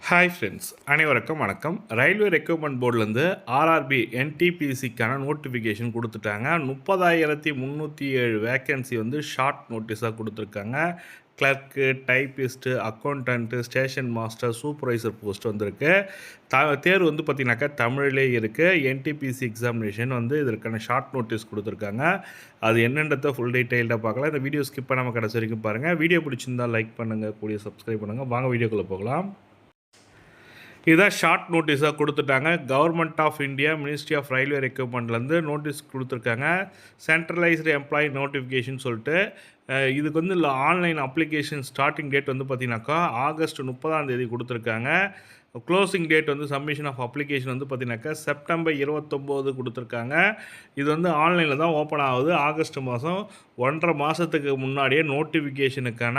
Hi friends, அனைவருக்கும் வணக்கம். Railway recruitment போர்ட்லேருந்து RRB என்டிபிசிக்கான notification கொடுத்துட்டாங்க. 30,307 வேக்கன்சி ஷார்ட் நோட்டீஸாக கொடுத்துருக்காங்க. Clerk, typist, accountant, station master, supervisor post வந்திருக்கு. தேர்வு பார்த்திங்கனாக்கா தமிழிலே இருக்குது. என்டிபிசி எக்ஸாமினேஷன் இதற்கான ஷார்ட் நோட்டீஸ் கொடுத்துருக்காங்க. அது என்னன்றதை ஃபுல் டீட்டெயில்டாக பார்க்கலாம். இந்த வீடியோ ஸ்கிப் பண்ணாமல் கடைசி வரைக்கும் பாருங்கள். வீடியோ பிடிச்சிருந்தால் லைக் பண்ணுங்கள், கூடிய சப்ஸ்கிரைப் பண்ணுங்கள். வாங்க வீடியோக்குள்ளே போகலாம். இதுதான் ஷார்ட் நோட்டீஸாக கொடுத்துட்டாங்க. Government of India ministry of railway ரெக்ரூட்மெண்ட்லேருந்து நோட்டீஸ் கொடுத்துருக்காங்க. சென்ட்ரலைஸ்டு எம்ப்ளாயி நோட்டிஃபிகேஷன் சொல்லிட்டு இதுக்கு ஆன்லைன் அப்ளிகேஷன் ஸ்டார்டிங் டேட் பார்த்திங்கனாக்கா ஆகஸ்ட் 30 கொடுத்துருக்காங்க. Closing date submission of application பார்த்திங்கனாக்கா செப்டம்பர் 29 கொடுத்துருக்காங்க. இது ஆன்லைனில் தான் ஓப்பன் ஆகுது. ஆகஸ்ட் மாதம் 1.5 மாதத்துக்கு முன்னாடியே நோட்டிஃபிகேஷனுக்கான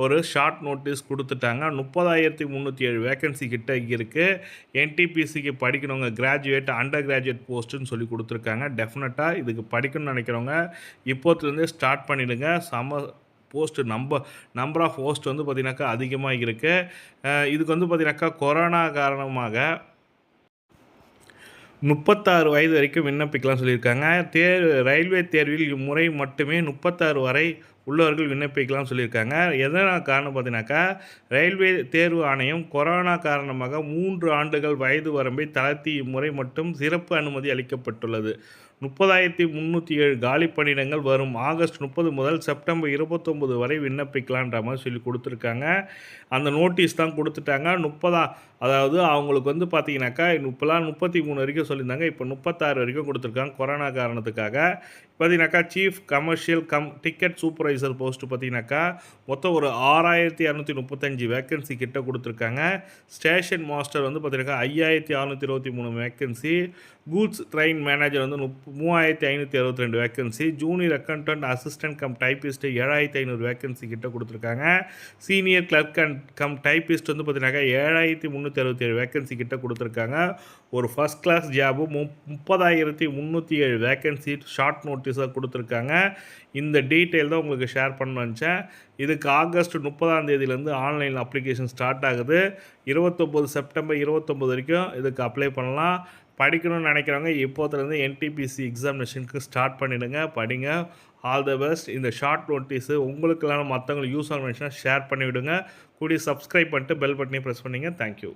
ஒரு ஷார்ட் நோட்டீஸ் கொடுத்துட்டாங்க. 30,307 வேக்கன்சி கிட்ட இருக்குது. என்டிபிசிக்கு படிக்கணுங்க, கிராஜுவேட், அண்டர் கிராஜுவேட் போஸ்ட்டுன்னு சொல்லி கொடுத்துருக்காங்க. டெஃபினட்டாக இதுக்கு படிக்கணும்னு நினைக்கிறவங்க இப்போத்துலேருந்தே ஸ்டார்ட் பண்ணிவிடுங்க. போஸ்ட்டு நம்பர் ஆஃப் போஸ்ட் பார்த்திங்கனாக்கா அதிகமாக இருக்குது. இதுக்கு பார்த்திங்கனாக்கா கொரோனா காரணமாக 36 வயது வரைக்கும் விண்ணப்பிக்கலாம் சொல்லியிருக்காங்க. ரயில்வே தேர்வில் இம்முறை மட்டுமே 36 வரை உள்ளவர்கள் விண்ணப்பிக்கலாம் சொல்லியிருக்காங்க. எதனால் காரணம் பார்த்தீங்கன்னாக்கா, ரயில்வே தேர்வு ஆணையம் கொரோனா காரணமாக 3 ஆண்டுகள் வயது வரம்பை தளர்த்தி இம்முறை மட்டும் சிறப்பு அனுமதி அளிக்கப்பட்டுள்ளது. 30,307 காலி பணியிடங்கள் வரும் ஆகஸ்ட் 30 முதல் செப்டம்பர் 29 வரை விண்ணப்பிக்கலான்ற மாதிரி சொல்லி கொடுத்துருக்காங்க. அந்த நோட்டீஸ் தான் கொடுத்துட்டாங்க. அதாவது அவங்களுக்கு பார்த்தீங்கன்னாக்கா இப்போலாம் 33 வரைக்கும் சொல்லியிருந்தாங்க. இப்போ 36 வரைக்கும் கொடுத்துருக்காங்க கொரோனா காரணத்துக்காக. பார்த்தீங்கன்னாக்கா chief commercial ticket supervisor post பார்த்தீங்கன்னாக்கா மொத்தம் ஒரு 6,235 வேக்கன்சி கிட்ட கொடுத்துருக்காங்க. ஸ்டேஷன் மாஸ்டர் பார்த்தீங்கன்னாக்கா 5,623 vacancy. Goods train manager 3,562 vacancy. Junior accountant assistant typist 7,500 vacancy கிட்ட கொடுத்துருக்காங்க. சீனியர் கிளர்க் அண்ட் டைப்பிஸ்ட் பார்த்தீங்கன்னாக்கா 7,367 வேக்கன்சி கிட்ட கொடுத்துருக்காங்க. ஒரு first class job 30,307 vacancy short நோட்டீஸாக கொடுத்துருக்காங்க. இந்த டீட்டெயில் தான் உங்களுக்கு ஷேர் பண்ண நினச்சேன். இதுக்கு ஆகஸ்ட் 30 ஆன்லைன் அப்ளிகேஷன் ஸ்டார்ட் ஆகுது. 29 செப்டம்பர் 29 வரைக்கும் இதுக்கு அப்ளை பண்ணலாம். படிக்கணும்னு நினைக்கிறவங்க இப்போதுலேருந்து என்டிபிசி எக்ஸாமினேஷனுக்கு ஸ்டார்ட் பண்ணிவிடுங்க, படிங்க. All the best. இந்த ஷார்ட் நோட்டீஸு உங்களுக்கு இல்லைனா மற்றவங்களுக்கு யூஸ் ஆகணும்னா ஷேர் பண்ணிவிடுங்க. கூடிய சப்ஸ்கிரைப் பண்ணிட்டு பெல் பட்டனையும் ப்ரெஸ் பண்ணிங்க. தேங்க்யூ.